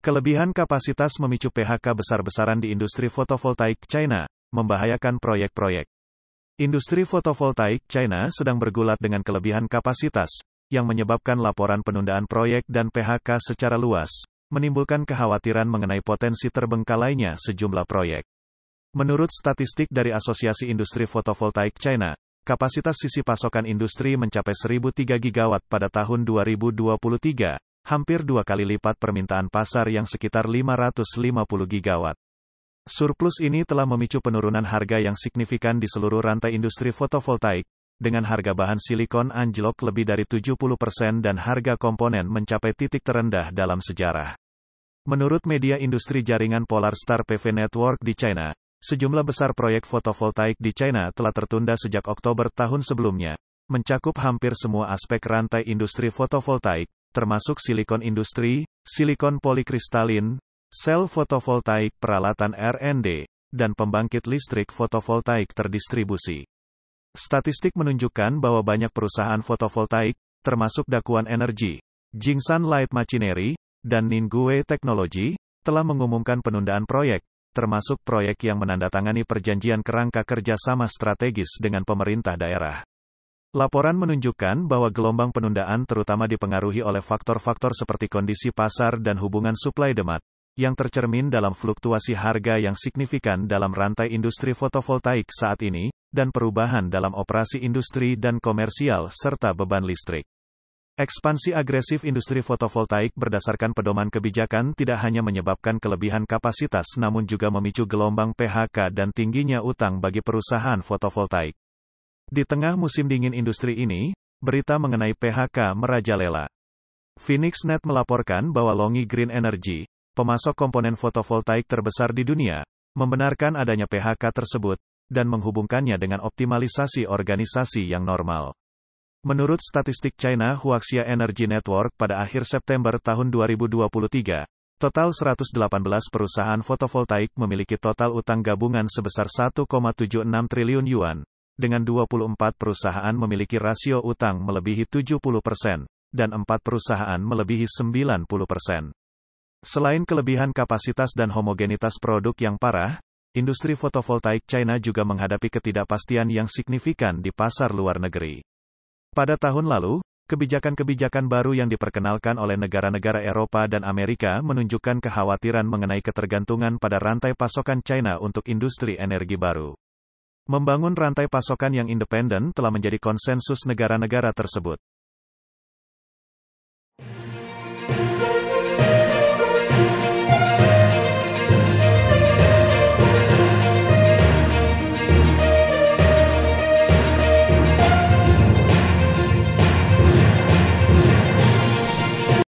Kelebihan kapasitas memicu PHK besar-besaran di industri fotovoltaik China, membahayakan proyek-proyek. Industri fotovoltaik China sedang bergulat dengan kelebihan kapasitas, yang menyebabkan laporan penundaan proyek dan PHK secara luas, menimbulkan kekhawatiran mengenai potensi terbengkalainya sejumlah proyek. Menurut statistik dari Asosiasi Industri Fotovoltaik China, kapasitas sisi pasokan industri mencapai 1.003 gigawatt pada tahun 2023, hampir 2 kali lipat permintaan pasar yang sekitar 550 gigawatt. Surplus ini telah memicu penurunan harga yang signifikan di seluruh rantai industri fotovoltaik, dengan harga bahan silikon anjlok lebih dari 70% dan harga komponen mencapai titik terendah dalam sejarah. Menurut media industri jaringan Polar Star PV Network di China, sejumlah besar proyek fotovoltaik di China telah tertunda sejak Oktober tahun sebelumnya, mencakup hampir semua aspek rantai industri fotovoltaik, termasuk silikon industri, silikon polikristalin, sel fotovoltaik, peralatan R&D, dan pembangkit listrik fotovoltaik terdistribusi. Statistik menunjukkan bahwa banyak perusahaan fotovoltaik, termasuk Dakuan Energy, Jingsan Light Machinery, dan Ningguo Technology, telah mengumumkan penundaan proyek, termasuk proyek yang menandatangani perjanjian kerangka kerjasama strategis dengan pemerintah daerah. Laporan menunjukkan bahwa gelombang penundaan terutama dipengaruhi oleh faktor-faktor seperti kondisi pasar dan hubungan supply-demand, yang tercermin dalam fluktuasi harga yang signifikan dalam rantai industri fotovoltaik saat ini, dan perubahan dalam operasi industri dan komersial serta beban listrik. Ekspansi agresif industri fotovoltaik berdasarkan pedoman kebijakan tidak hanya menyebabkan kelebihan kapasitas namun juga memicu gelombang PHK dan tingginya utang bagi perusahaan fotovoltaik. Di tengah musim dingin industri ini, berita mengenai PHK merajalela. Phoenix Net melaporkan bahwa Longi Green Energy, pemasok komponen fotovoltaik terbesar di dunia, membenarkan adanya PHK tersebut, dan menghubungkannya dengan optimalisasi organisasi yang normal. Menurut statistik China Huaxia Energy Network pada akhir September tahun 2023, total 118 perusahaan fotovoltaik memiliki total utang gabungan sebesar 1,76 triliun yuan, dengan 24 perusahaan memiliki rasio utang melebihi 70%, dan 4 perusahaan melebihi 90%. Selain kelebihan kapasitas dan homogenitas produk yang parah, industri fotovoltaik China juga menghadapi ketidakpastian yang signifikan di pasar luar negeri. Pada tahun lalu, kebijakan-kebijakan baru yang diperkenalkan oleh negara-negara Eropa dan Amerika menunjukkan kekhawatiran mengenai ketergantungan pada rantai pasokan China untuk industri energi baru. Membangun rantai pasokan yang independen telah menjadi konsensus negara-negara tersebut.